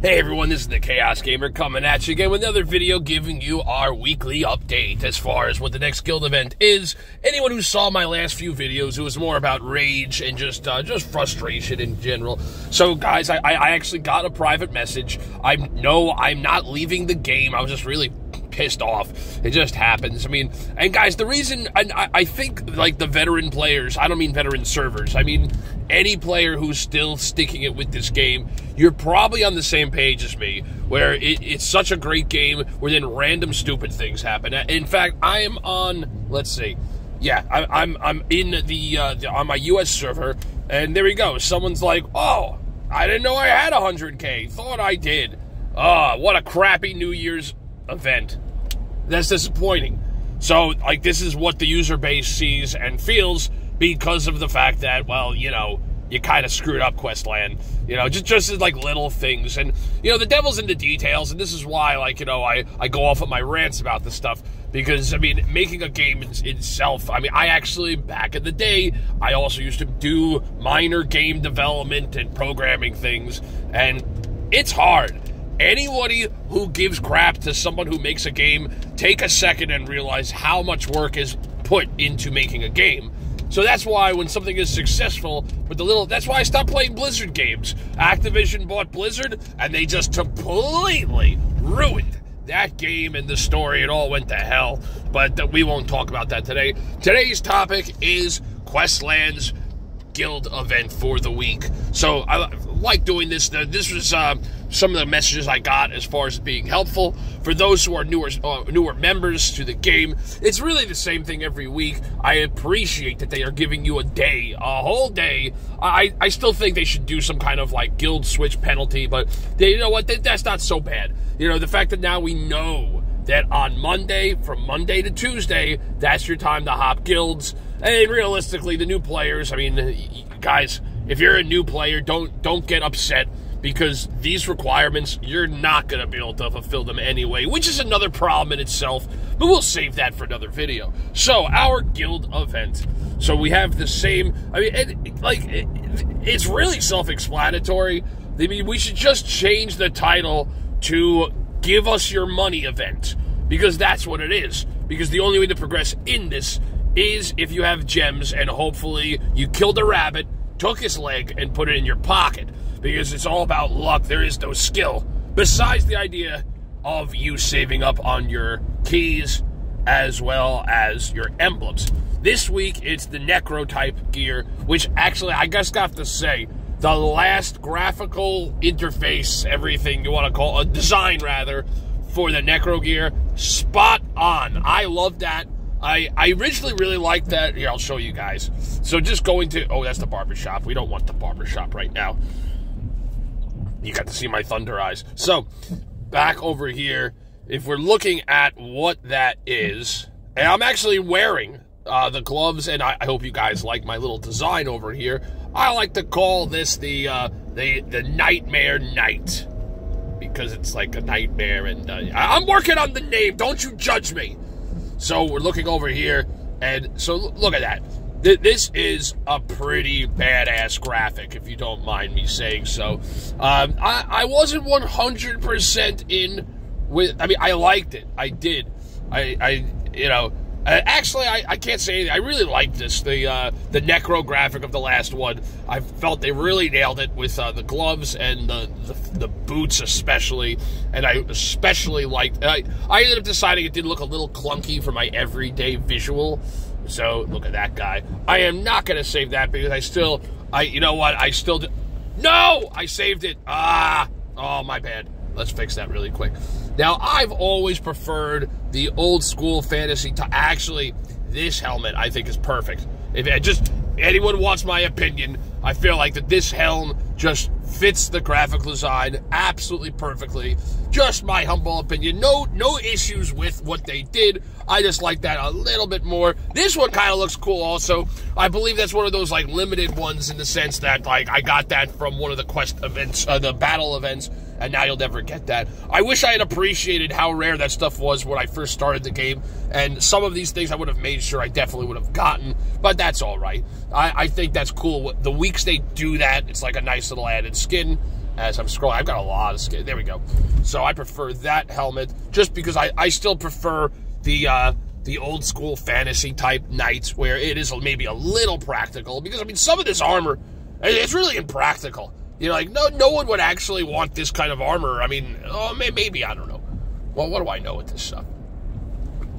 Hey everyone, this is the Chaos Gamer coming at you again with another video giving you our weekly update as far as what the next guild event is. Anyone who saw my last few videos, it was more about rage and just frustration in general. So guys, I actually got a private message. I'm not leaving the game. I was just really pissed off. It just happens. I mean, and guys, the reason, I think, like, the veteran players, I don't mean veteran servers, I mean any player who's still sticking it with this game, you're probably on the same page as me, where it's such a great game where then random stupid things happen. In fact, I am on, let's see, yeah, I'm in on my US server, and there we go. Someone's like, oh, I didn't know I had 100K. Thought I did. Oh, what a crappy New Year's event. That's disappointing. So, like, this is what the user base sees and feels because of the fact that, well, you know, you kind of screwed up Questland. You know, just as, like, little things. And, you know, the devil's in the details, and this is why, like, you know, I go off on my rants about this stuff. Because, I mean, making a game itself, I mean, I actually, back in the day, I also used to do minor game development and programming things, and it's hard. Anybody who gives crap to someone who makes a game, take a second and realize how much work is put into making a game. So that's why when something is successful, that's why I stopped playing Blizzard games. Activision bought Blizzard, and they just completely ruined that game and the story. It all went to hell, but we won't talk about that today. Today's topic is Questland's guild event for the week. So I like doing this. This was some of the messages I got as far as being helpful. For those who are newer members to the game, it's really the same thing every week. I appreciate that they are giving you a whole day. I still think they should do some kind of like guild switch penalty, but you know what? That's not so bad. You know, the fact that now we know that on Monday, from Monday to Tuesday, that's your time to hop guilds. And realistically, the new players, I mean, guys, if you're a new player, don't get upset, because these requirements, you're not going to be able to fulfill them anyway, which is another problem in itself, but we'll save that for another video. So, our guild event. So, we have the same, I mean, it's really self-explanatory. I mean, we should just change the title to Give Us Your Money Event, because that's what it is. Because the only way to progress in this is if you have gems, and hopefully you killed a rabbit, took his leg, and put it in your pocket. Because it's all about luck. There is no skill. Besides the idea of you saving up on your keys as well as your emblems. This week, it's the Necro-type gear, which actually, I just got to say, the last graphical interface, everything you want to call it, design rather, for the Necro gear, spot on. I love that. I originally really liked that. Here, I'll show you guys. So just going to, oh, that's the barbershop. We don't want the barbershop right now. You got to see my thunder eyes. So, back over here, if we're looking at what that is, and I'm actually wearing the gloves, and I hope you guys like my little design over here. I like to call this the Nightmare Knight, because it's like a nightmare, and I'm working on the name. Don't you judge me. So we're looking over here, and so look at that. This is a pretty badass graphic, if you don't mind me saying so. I wasn't 100% in with, I mean, I liked it. I did. You know, actually, I can't say anything. I really liked this, the Necro graphic of the last one. I felt they really nailed it with the gloves and the boots especially, and I especially liked, I ended up deciding it did look a little clunky for my everyday visual. So, look at that guy. I am not going to save that because you know what, no! I saved it. Oh, my bad. Let's fix that really quick. Now, I've always preferred the old school fantasy. Actually, this helmet I think is perfect. If anyone wants my opinion, I feel like that this helm just fits the graphical design absolutely perfectly. Just my humble opinion. No issues with what they did. I just like that a little bit more. This one kind of looks cool also. I believe that's one of those like limited ones in the sense that like I got that from one of the quest events, the battle events, and now you'll never get that. I wish I had appreciated how rare that stuff was when I first started the game, and some of these things I would have made sure I definitely would have gotten, but that's all right. I think that's cool. The weeks they do that, it's like a nice little added skin. as I'm scrolling. I've got a lot of skin. There we go. So I prefer that helmet just because I still prefer the old school fantasy type knights where it is maybe a little practical, because I mean some of this armor, it's really impractical. You know, like no one would actually want this kind of armor. I mean, oh, maybe, I don't know. Well, what do I know with this stuff?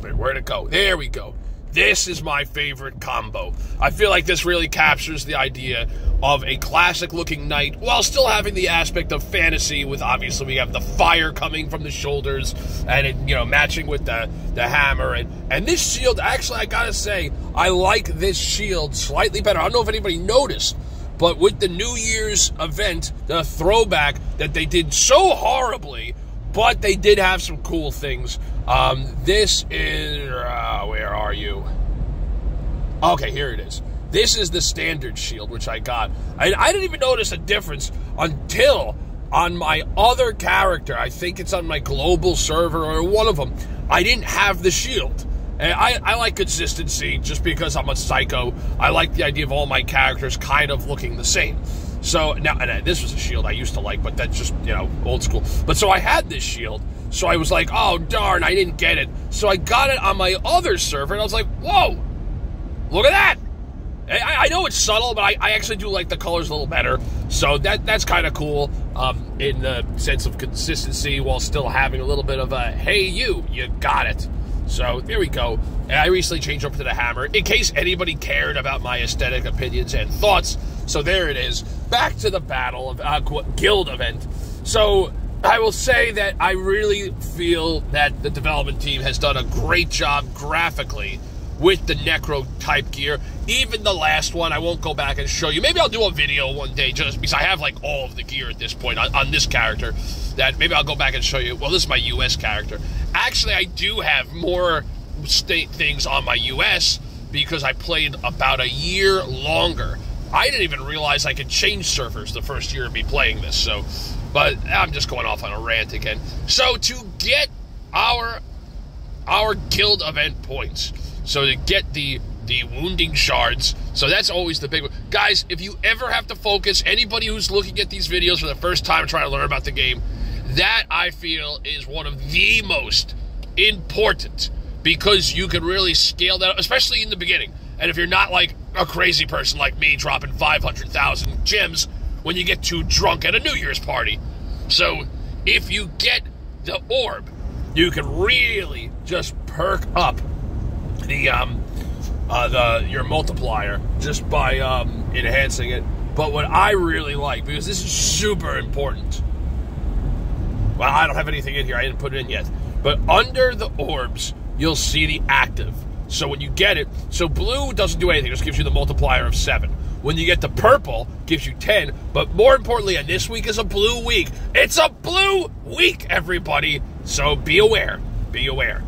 Where'd it go? There we go. This is my favorite combo. I feel like this really captures the idea of a classic-looking knight while still having the aspect of fantasy with, obviously, we have the fire coming from the shoulders and it, you know, matching with the hammer. And this shield, actually, I gotta say, I like this shield slightly better. I don't know if anybody noticed, but with the New Year's event, the throwback that they did so horribly, but they did have some cool things. This is, where are you? Okay, here it is. This is the standard shield, which I got. I didn't even notice a difference until on my other character. I think it's on my global server or one of them. I didn't have the shield. And I like consistency just because I'm a psycho. I like the idea of all my characters kind of looking the same. So, now, and this was a shield I used to like, but that's just, you know, old school. But so I had this shield, so I was like, oh, darn, I didn't get it. So I got it on my other server, and I was like, whoa, look at that. I know it's subtle, but I actually do like the colors a little better. So that's kind of cool in the sense of consistency while still having a little bit of a, hey, you got it. So there we go. And I recently changed over to the hammer in case anybody cared about my aesthetic opinions and thoughts. So there it is. Back to the battle of guild event. So I will say that I really feel that the development team has done a great job graphically with the Necro type gear. Even the last one, I won't go back and show you. Maybe I'll do a video one day just because I have like all of the gear at this point on this character. That maybe I'll go back and show you. Well, this is my US character. Actually, I do have more things on my US because I played about a year longer. I didn't even realize I could change servers the first year of me playing this. So, but I'm just going off on a rant again. So to get our guild event points, so to get the wounding shards, so that's always the big one. Guys, if you ever have to focus, anybody who's looking at these videos for the first time trying to learn about the game, that I feel is one of the most important, because you can really scale that, especially in the beginning. And if you're not like a crazy person like me dropping 500,000 gems when you get too drunk at a New Year's party. So if you get the orb, you can really just perk up your multiplier just by enhancing it. But what I really like, because this is super important. Well, I don't have anything in here. I didn't put it in yet. But under the orbs, you'll see the active. So when you get it, so blue doesn't do anything. It just gives you the multiplier of 7. When you get the purple, gives you 10. But more importantly, and this week is a blue week. It's a blue week, everybody. So be aware. Be aware.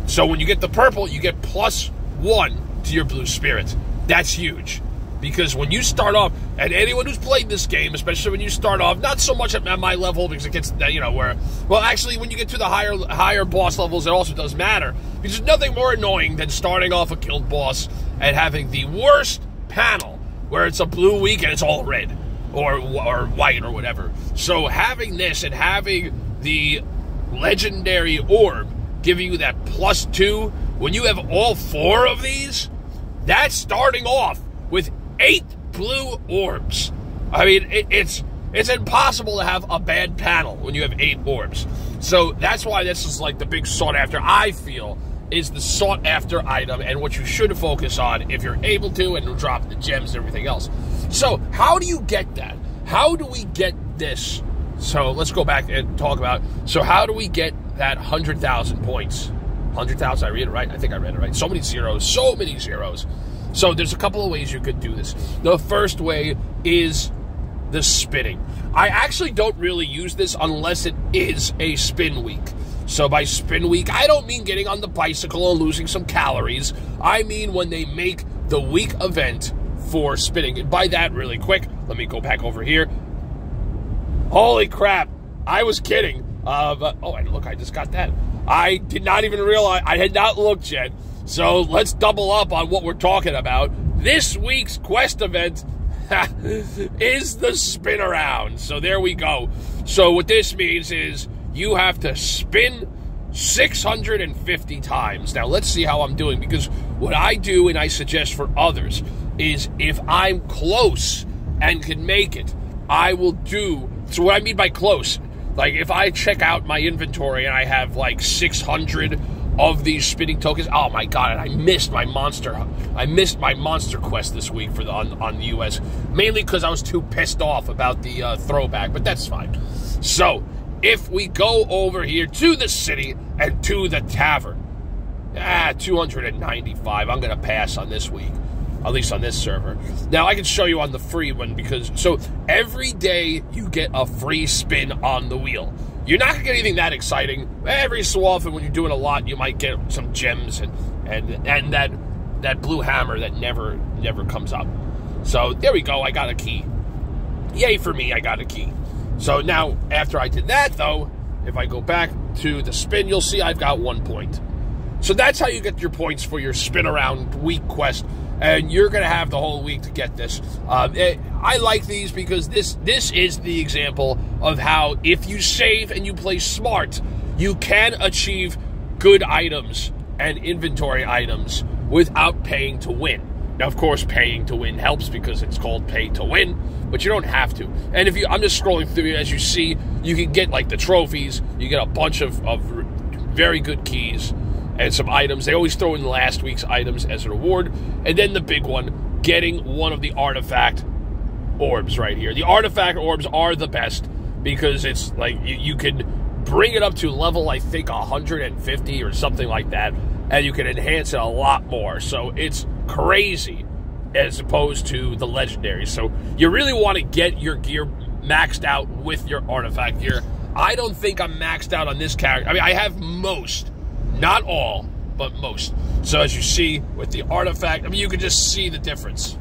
So when you get the purple, you get +1 to your blue spirit. That's huge. Because when you start off, and anyone who's played this game, especially when you start off, not so much at my level, because it gets, you know, where, well, actually, when you get to the higher boss levels, it also does matter. Because there's nothing more annoying than starting off a guild boss and having the worst panel, where it's a blue week and it's all red, or white, or whatever. So having this and having the legendary orb giving you that +2, when you have all 4 of these, that's starting off with 8 blue orbs. I mean, it's impossible to have a bad panel when you have 8 orbs. So that's why this is like the big sought after, I feel, is the sought after item and what you should focus on if you're able to, and drop the gems and everything else. So how do you get that? How do we get this? So let's go back and talk about, so how do we get that 100,000 points? 100,000, I read it right? I think I read it right. So many zeros, so many zeros. So there's a couple of ways you could do this. The first way is the spinning. I actually don't really use this unless it is a spin week. So by spin week, I don't mean getting on the bicycle and losing some calories. I mean when they make the week event for spinning. And by that, really quick, let me go back over here. Holy crap, I was kidding. But, oh, and look, I just got that. I did not even realize, I had not looked yet. So let's double up on what we're talking about. This week's quest event is the spin around. So there we go. So what this means is you have to spin 650 times. Now let's see how I'm doing, because what I do and I suggest for others is if I'm close and can make it, I will do, so what I mean by close, like if I check out my inventory and I have like 600 of these spinning tokens, oh my god, I missed my monster quest this week for on the US, mainly because I was too pissed off about the throwback, but that's fine. So if we go over here to the city and to the tavern, 295, I'm gonna pass on this week, at least on this server. Now I can show you on the free one, because so every day you get a free spin on the wheel. You're not gonna get anything that exciting. Every so often when you're doing a lot, you might get some gems and that blue hammer that never comes up. So there we go, I got a key. Yay for me, I got a key. So now after I did that though, if I go back to the spin, you'll see I've got 1 point. So that's how you get your points for your spin around week quest. And you're going to have the whole week to get this. I like these because this is the example of how if you save and you play smart, you can achieve good items and inventory items without paying to win. Now, of course, paying to win helps because it's called pay to win, but you don't have to. And I'm just scrolling through, as you see, you can get like the trophies, you get a bunch of very good keys, and some items. They always throw in last week's items as a reward. And then the big one, getting one of the artifact orbs right here. The artifact orbs are the best because it's like you can bring it up to level, I think, 150 or something like that, and you can enhance it a lot more. So it's crazy as opposed to the legendary. So you really want to get your gear maxed out with your artifact gear. I don't think I'm maxed out on this character. I mean, I have most. Not all, but most. So as you see with the artifact, I mean, you can just see the difference.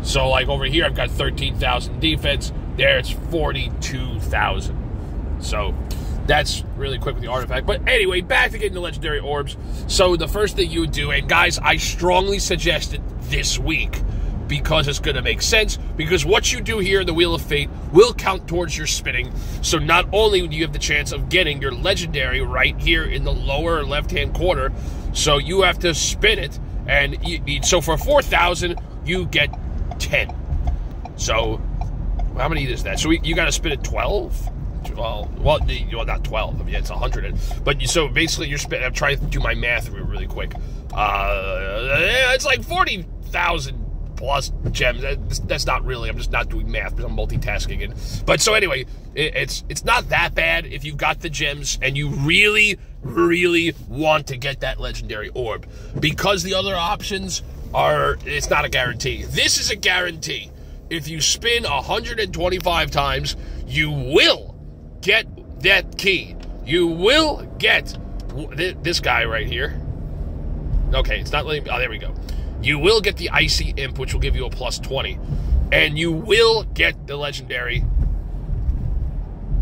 So like over here, I've got 13,000 defense. There it's 42,000. So that's really quick with the artifact. But anyway, back to getting the legendary orbs. So the first thing you would do, and guys, I strongly suggest it this week, because it's going to make sense, because what you do here in the Wheel of Fate will count towards your spinning. So not only do you have the chance of getting your legendary right here in the lower left-hand corner, so you have to spin it, and so for 4,000, you get 10. So how many is that? So you got to spin it 12? Well, not 12. I mean, it's 100. But so basically, you're spinning. I'm trying to do my math really quick. It's like 40,000 plus gems. That's not really. I'm just not doing math because I'm multitasking. But so anyway, it's not that bad if you've got the gems and you really, really want to get that legendary orb, because the other options are, it's not a guarantee. This is a guarantee. If you spin 125 times, you will get that key. You will get this guy right here. Okay, it's not letting me. Oh, there we go. You will get the Icy Imp, which will give you a plus 20. And you will get the legendary,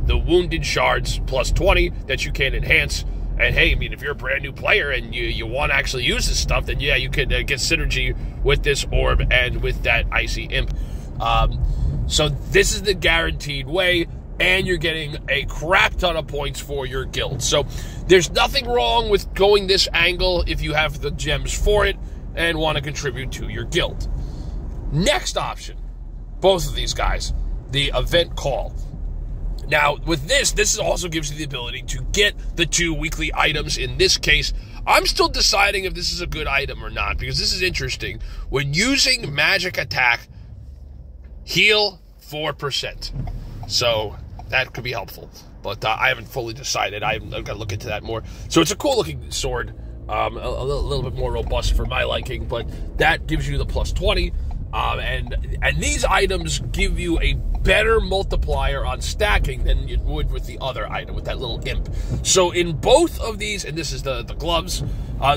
the Wounded Shards, plus 20, that you can enhance. And hey, I mean, if you're a brand new player and you want to actually use this stuff, then yeah, you can get synergy with this orb and with that Icy Imp. So this is the guaranteed way, and you're getting a crap ton of points for your guild. So there's nothing wrong with going this angle if you have the gems for it and want to contribute to your guild. Next option, both of these guys, the event call. Now, with this also gives you the ability to get the 2 weekly items. In this case, I'm still deciding if this is a good item or not, because this is interesting. When using magic attack, heal 4%. So that could be helpful, but I haven't fully decided. I've got to look into that more. So it's a cool looking sword, a little bit more robust for my liking, but that gives you the plus 20. And these items give you a better multiplier on stacking than you would with the other item, with that little imp. So in both of these, and this is the gloves,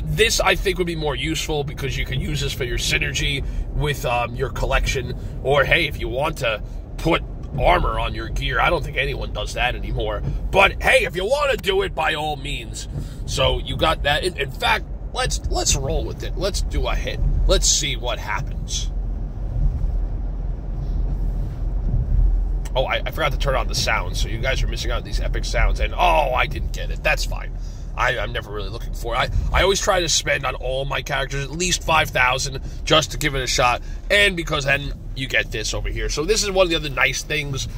this I think would be more useful because you can use this for your synergy with your collection, or hey, if you want to put armor on your gear. I don't think anyone does that anymore. But hey, if you want to do it, by all means. So you got that. In fact, let's roll with it. Let's do a hit. Let's see what happens. Oh, I forgot to turn on the sound, so you guys are missing out on these epic sounds. And, oh, I didn't get it. That's fine. I'm never really looking for it. I always try to spend on all my characters at least 5,000 just to give it a shot, and because then you get this over here. So this is one of the other nice things.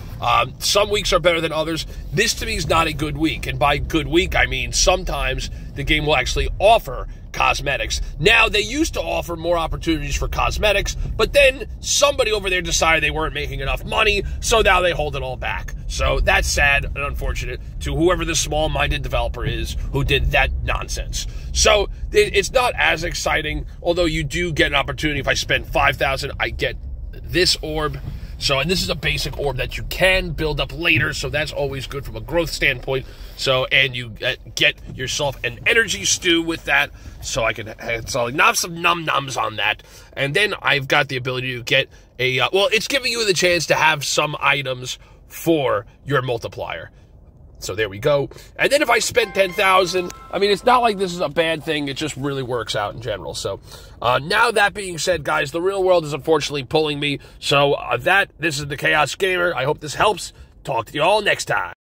Some weeks are better than others. This, to me, is not a good week, and by good week, I mean sometimes the game will actually offer cosmetics. Now, they used to offer more opportunities for cosmetics, but then somebody over there decided they weren't making enough money, so now they hold it all back. So that's sad and unfortunate to whoever the small-minded developer is who did that nonsense. So it's not as exciting, although you do get an opportunity. If I spend 5,000, I get this orb. So, and this is a basic orb that you can build up later, so that's always good from a growth standpoint. So, and you get yourself an energy stew with that, so I can have some num-nums on that. And then I've got the ability to get a, well, it's giving you the chance to have some items for your multiplier. So there we go. And then if I spend 10,000, I mean, it's not like this is a bad thing. It just really works out in general. So now that being said, guys, the real world is unfortunately pulling me. So this is the Chaos Gamer. I hope this helps. Talk to you all next time.